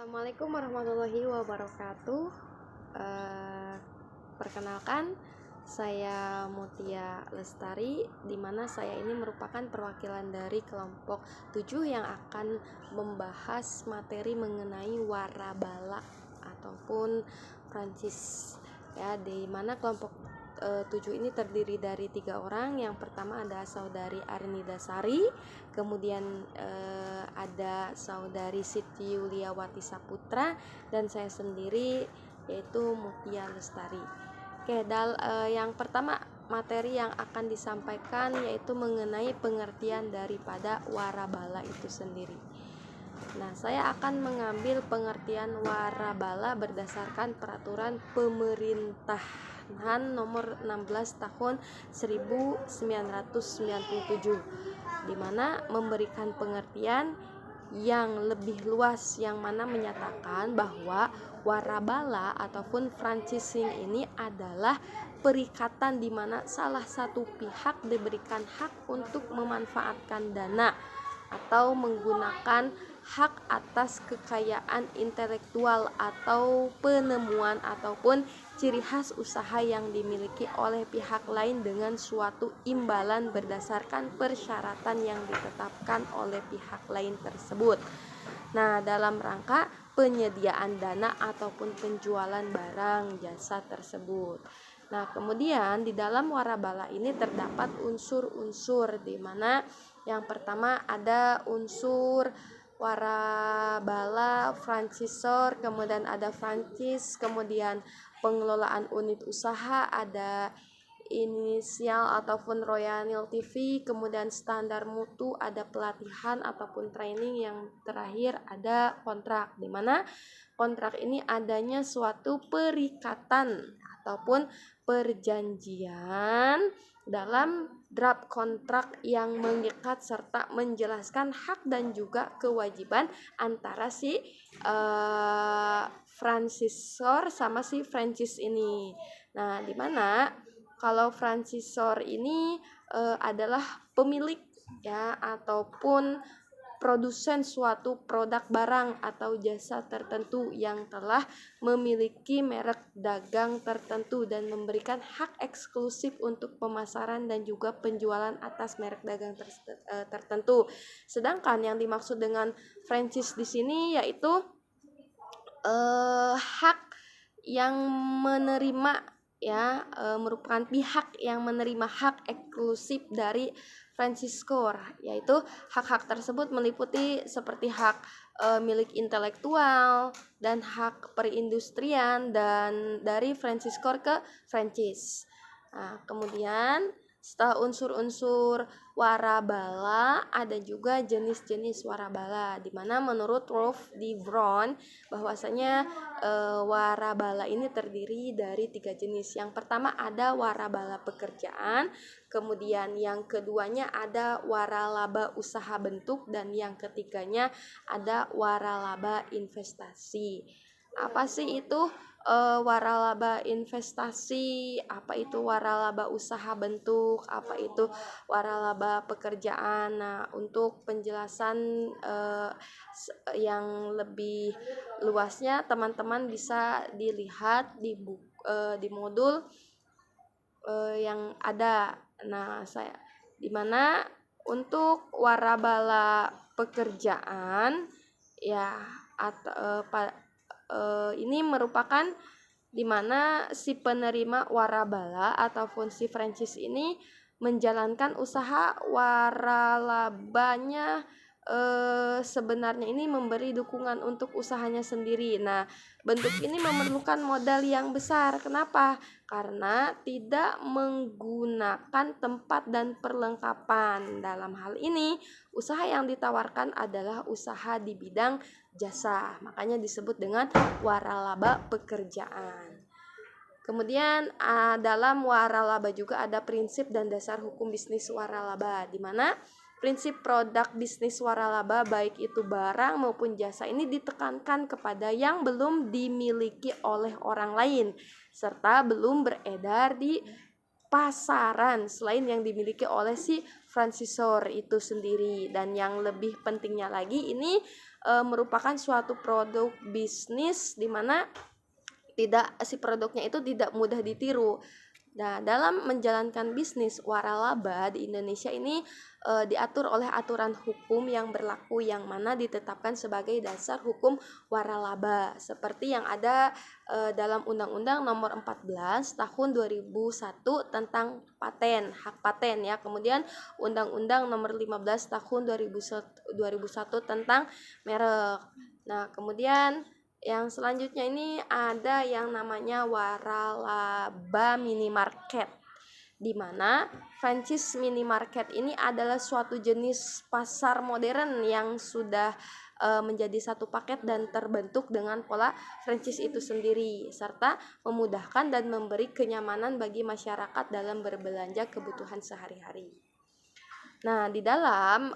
Assalamualaikum warahmatullahi wabarakatuh. Eh, Perkenalkan, saya Mutia Lestari, di mana saya ini merupakan perwakilan dari kelompok 7 yang akan membahas materi mengenai warabala ataupun Prancis. Ya, di mana kelompok 7 ini terdiri dari 3 orang. Yang pertama ada saudari Arnida Sari, kemudian ada saudari Siti Yuliawati Saputra, dan saya sendiri yaitu Mutia Lestari. Oke, yang pertama materi yang akan disampaikan yaitu mengenai pengertian daripada warabala itu sendiri. Nah, saya akan mengambil pengertian warabala berdasarkan peraturan pemerintahan nomor 16 tahun 1997, di mana memberikan pengertian yang lebih luas, yang mana menyatakan bahwa warabala ataupun franchising ini adalah perikatan di mana salah satu pihak diberikan hak untuk memanfaatkan dana atau menggunakan hak atas kekayaan intelektual atau penemuan ataupun ciri khas usaha yang dimiliki oleh pihak lain dengan suatu imbalan berdasarkan persyaratan yang ditetapkan oleh pihak lain tersebut. Nah, dalam rangka penyediaan dana ataupun penjualan barang jasa tersebut. Nah, kemudian di dalam warabala ini terdapat unsur-unsur, di mana yang pertama ada unsur warabala franchisor, kemudian ada franchise, kemudian pengelolaan unit usaha, ada inisial ataupun royalty fee, kemudian standar mutu, ada pelatihan ataupun training, yang terakhir ada kontrak, di mana kontrak ini adanya suatu perikatan ataupun perjanjian dalam draft kontrak yang mengikat serta menjelaskan hak dan juga kewajiban antara si franchisor sama si franchise ini. Nah, di mana kalau franchisor ini adalah pemilik ya ataupun produsen suatu produk barang atau jasa tertentu yang telah memiliki merek dagang tertentu dan memberikan hak eksklusif untuk pemasaran dan juga penjualan atas merek dagang tertentu. Sedangkan yang dimaksud dengan franchise di sini yaitu hak yang menerima merupakan pihak yang menerima hak eksklusif dari franchisor, yaitu hak-hak tersebut meliputi seperti hak milik intelektual dan hak perindustrian dan dari franchisor ke franchise. Nah, kemudian setelah unsur-unsur warabala, ada juga jenis-jenis warabala, di mana menurut Rolf D. Brown bahwasanya warabala ini terdiri dari 3 jenis. Yang pertama ada warabala pekerjaan, kemudian yang keduanya ada waralaba usaha bentuk, dan yang ketiganya ada waralaba investasi. Apa sih itu waralaba investasi, apa itu waralaba usaha bentuk, apa itu waralaba pekerjaan? Nah, untuk penjelasan yang lebih luasnya teman-teman bisa dilihat di modul yang ada. Nah, di mana untuk warabala pekerjaan ya ini merupakan di mana si penerima warabala ataupun si franchise ini menjalankan usaha waralabanya, sebenarnya ini memberi dukungan untuk usahanya sendiri. Nah, bentuk ini memerlukan modal yang besar. Kenapa? Karena tidak menggunakan tempat dan perlengkapan. Dalam hal ini, usaha yang ditawarkan adalah usaha di bidang jasa. Makanya disebut dengan waralaba pekerjaan. Kemudian dalam waralaba juga ada prinsip dan dasar hukum bisnis waralaba, di mana prinsip produk bisnis waralaba baik itu barang maupun jasa ini ditekankan kepada yang belum dimiliki oleh orang lain serta belum beredar di pasaran selain yang dimiliki oleh si franchisor itu sendiri. Dan yang lebih pentingnya lagi, ini merupakan suatu produk bisnis di mana si produknya itu tidak mudah ditiru. Nah, dalam menjalankan bisnis waralaba di Indonesia ini diatur oleh aturan hukum yang berlaku, yang mana ditetapkan sebagai dasar hukum waralaba seperti yang ada dalam Undang-Undang Nomor 14 Tahun 2001 tentang hak paten ya. Kemudian Undang-Undang Nomor 15 Tahun 2001 tentang merek. Nah, kemudian yang selanjutnya ini ada yang namanya waralaba minimarket, di mana franchise minimarket ini adalah suatu jenis pasar modern yang sudah menjadi satu paket dan terbentuk dengan pola franchise itu sendiri, serta memudahkan dan memberi kenyamanan bagi masyarakat dalam berbelanja kebutuhan sehari-hari. Nah, di dalam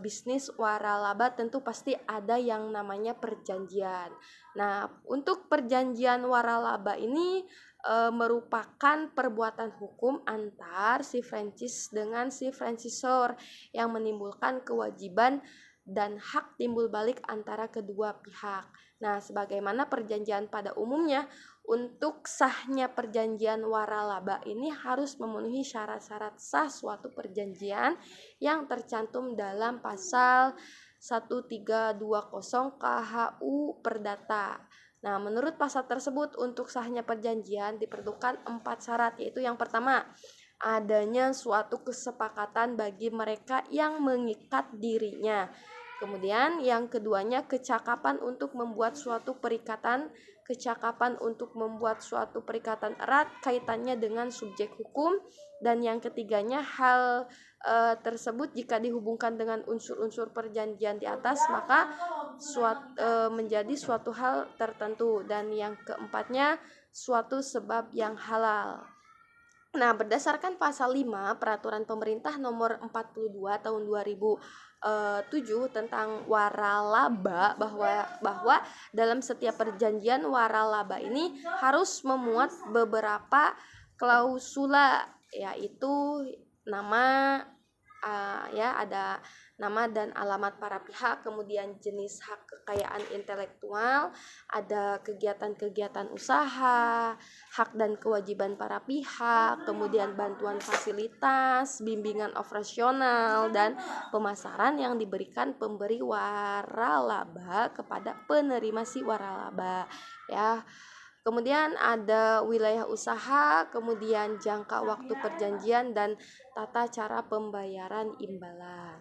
bisnis waralaba tentu pasti ada yang namanya perjanjian. Nah, untuk perjanjian waralaba ini merupakan perbuatan hukum antar si franchise dengan si franchisor yang menimbulkan kewajiban dan hak timbul balik antara kedua pihak. Nah, sebagaimana perjanjian pada umumnya, untuk sahnya perjanjian waralaba ini harus memenuhi syarat-syarat sah suatu perjanjian yang tercantum dalam pasal 1320 KHU Perdata. Nah, menurut pasal tersebut, untuk sahnya perjanjian diperlukan 4 syarat, yaitu yang pertama, adanya suatu kesepakatan bagi mereka yang mengikat dirinya. Kemudian yang keduanya, kecakapan untuk membuat suatu perikatan erat kaitannya dengan subjek hukum. Dan yang ketiganya, hal tersebut jika dihubungkan dengan unsur-unsur perjanjian di atas maka menjadi suatu hal tertentu. Dan yang keempatnya, suatu sebab yang halal. Nah, berdasarkan pasal 5 Peraturan Pemerintah Nomor 42 Tahun 2007 tentang waralaba, bahwa dalam setiap perjanjian waralaba ini harus memuat beberapa klausula, yaitu nama, ada nama dan alamat para pihak, kemudian jenis hak kekayaan intelektual, ada kegiatan-kegiatan usaha, hak dan kewajiban para pihak, kemudian bantuan fasilitas, bimbingan operasional, dan pemasaran yang diberikan pemberi waralaba kepada penerima si waralaba ya. Kemudian ada wilayah usaha, kemudian jangka waktu perjanjian, dan tata cara pembayaran imbalan.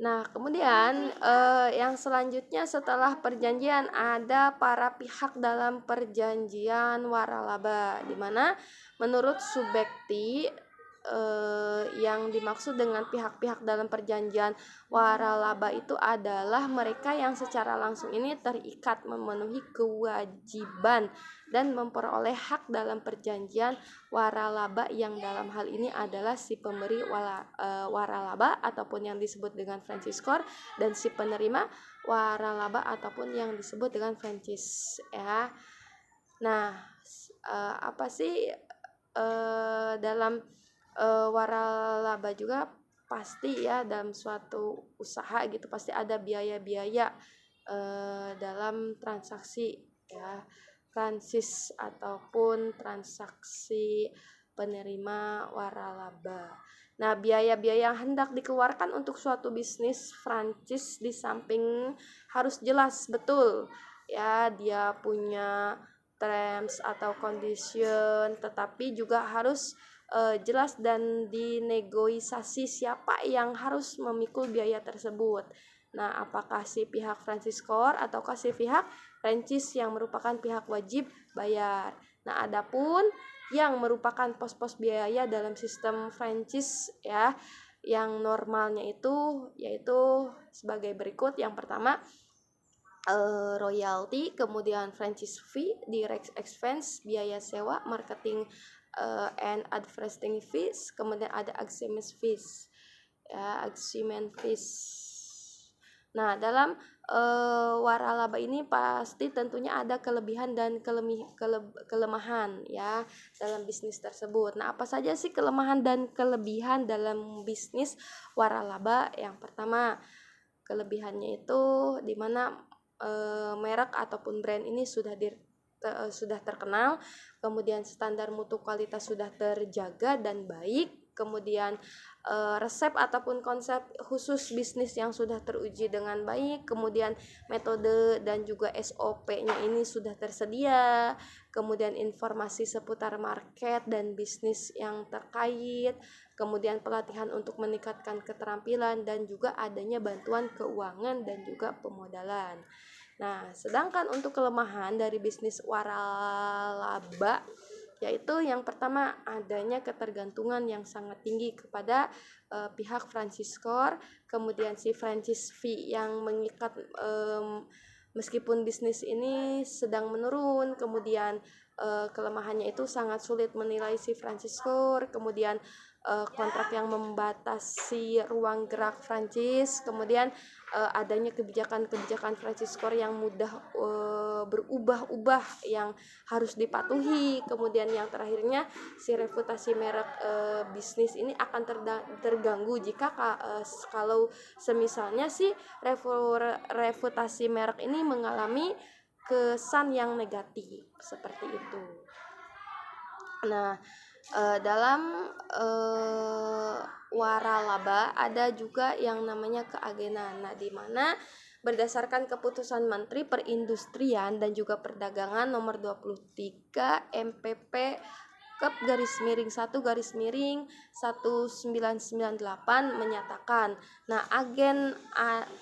Nah, kemudian yang selanjutnya setelah perjanjian ada para pihak dalam perjanjian waralaba, di mana menurut Subekti yang dimaksud dengan pihak-pihak dalam perjanjian waralaba itu adalah mereka yang secara langsung ini terikat memenuhi kewajiban dan memperoleh hak dalam perjanjian waralaba, yang dalam hal ini adalah si pemberi waralaba ataupun yang disebut dengan franchisor, dan si penerima waralaba ataupun yang disebut dengan franchise ya. Nah, apa sih dalam waralaba juga pasti ya, dalam suatu usaha gitu pasti ada biaya-biaya dalam transaksi ya, franchise ataupun transaksi penerima waralaba. Nah, biaya-biaya yang hendak dikeluarkan untuk suatu bisnis franchise di samping harus jelas betul ya, dia punya terms atau condition, tetapi juga harus jelas dan dinegosiasi siapa yang harus memikul biaya tersebut. Nah, apakah si pihak franchisor ataukah si pihak franchise yang merupakan pihak wajib bayar. Nah, adapun yang merupakan pos-pos biaya dalam sistem franchise ya, yang normalnya itu yaitu sebagai berikut. Yang pertama, royalty, kemudian franchise fee, direct expense, biaya sewa, marketing and advertising fees, kemudian ada agreement fees ya, agreement fees. Nah, dalam waralaba ini pasti tentunya ada kelebihan dan kelemahan ya dalam bisnis tersebut. Nah, apa saja sih kelemahan dan kelebihan dalam bisnis waralaba? Yang pertama, kelebihannya itu dimana merek ataupun brand ini sudah terkenal, kemudian standar mutu kualitas sudah terjaga dan baik, kemudian resep ataupun konsep khusus bisnis yang sudah teruji dengan baik, kemudian metode dan juga SOP-nya ini sudah tersedia, kemudian informasi seputar market dan bisnis yang terkait, kemudian pelatihan untuk meningkatkan keterampilan dan juga adanya bantuan keuangan dan juga pemodalan. Nah, sedangkan untuk kelemahan dari bisnis waralaba yaitu yang pertama adanya ketergantungan yang sangat tinggi kepada pihak franchisor, kemudian si franchise fee yang mengikat meskipun bisnis ini sedang menurun, kemudian kelemahannya itu sangat sulit menilai si franchisor, kemudian kontrak yang membatasi ruang gerak franchise, kemudian adanya kebijakan-kebijakan franchisor yang mudah berubah-ubah yang harus dipatuhi, kemudian yang terakhirnya si reputasi merek bisnis ini akan terganggu jika kalau semisalnya si reputasi merek ini mengalami kesan yang negatif seperti itu. Nah, dalam waralaba ada juga yang namanya keagenan. Nah, di mana berdasarkan keputusan Menteri Perindustrian dan juga Perdagangan nomor 23 MPP /1/1998 menyatakan, nah agen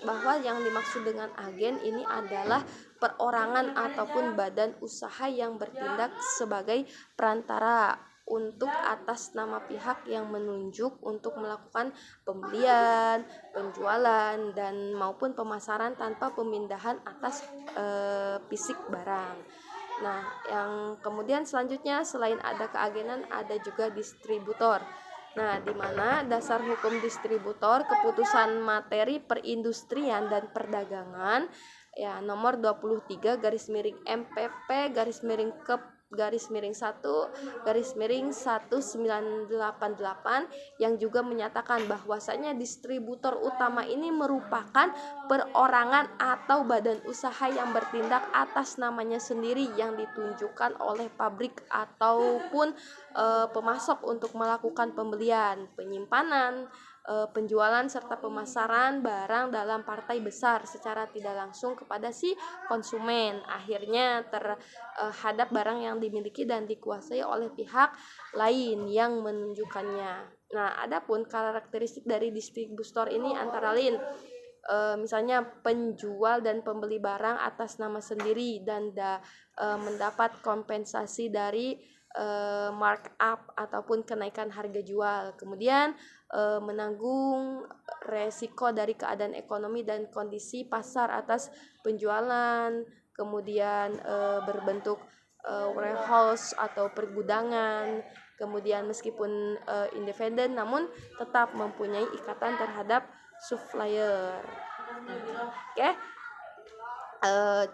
bahwa yang dimaksud dengan agen ini adalah perorangan ataupun badan usaha yang bertindak sebagai perantara untuk atas nama pihak yang menunjuk untuk melakukan pembelian, penjualan dan maupun pemasaran tanpa pemindahan atas fisik barang. Nah, yang kemudian selanjutnya selain ada keagenan ada juga distributor. Nah, di mana dasar hukum distributor keputusan materi perindustrian dan perdagangan ya nomor 23 MPP /1/1988 yang juga menyatakan bahwasanya distributor utama ini merupakan perorangan atau badan usaha yang bertindak atas namanya sendiri yang ditunjukkan oleh pabrik ataupun pemasok untuk melakukan pembelian, penyimpanan, penjualan serta pemasaran barang dalam partai besar secara tidak langsung kepada si konsumen, akhirnya terhadap barang yang dimiliki dan dikuasai oleh pihak lain yang menunjukkannya. Nah, adapun karakteristik dari distributor ini antara lain misalnya penjual dan pembeli barang atas nama sendiri dan mendapat kompensasi dari markup ataupun kenaikan harga jual, kemudian menanggung resiko dari keadaan ekonomi dan kondisi pasar atas penjualan, kemudian berbentuk warehouse atau pergudangan, kemudian meskipun independen namun tetap mempunyai ikatan terhadap supplier. Oke.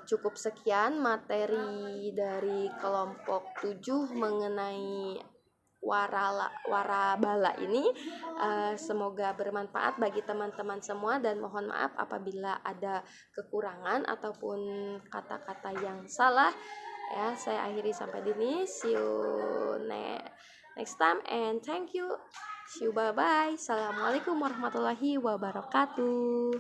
Cukup sekian materi dari kelompok 7 mengenai warabala ini. Semoga bermanfaat bagi teman-teman semua dan mohon maaf apabila ada kekurangan ataupun kata-kata yang salah ya. Saya akhiri sampai di sini. See you next time and thank you. See you, bye bye. Assalamualaikum warahmatullahi wabarakatuh.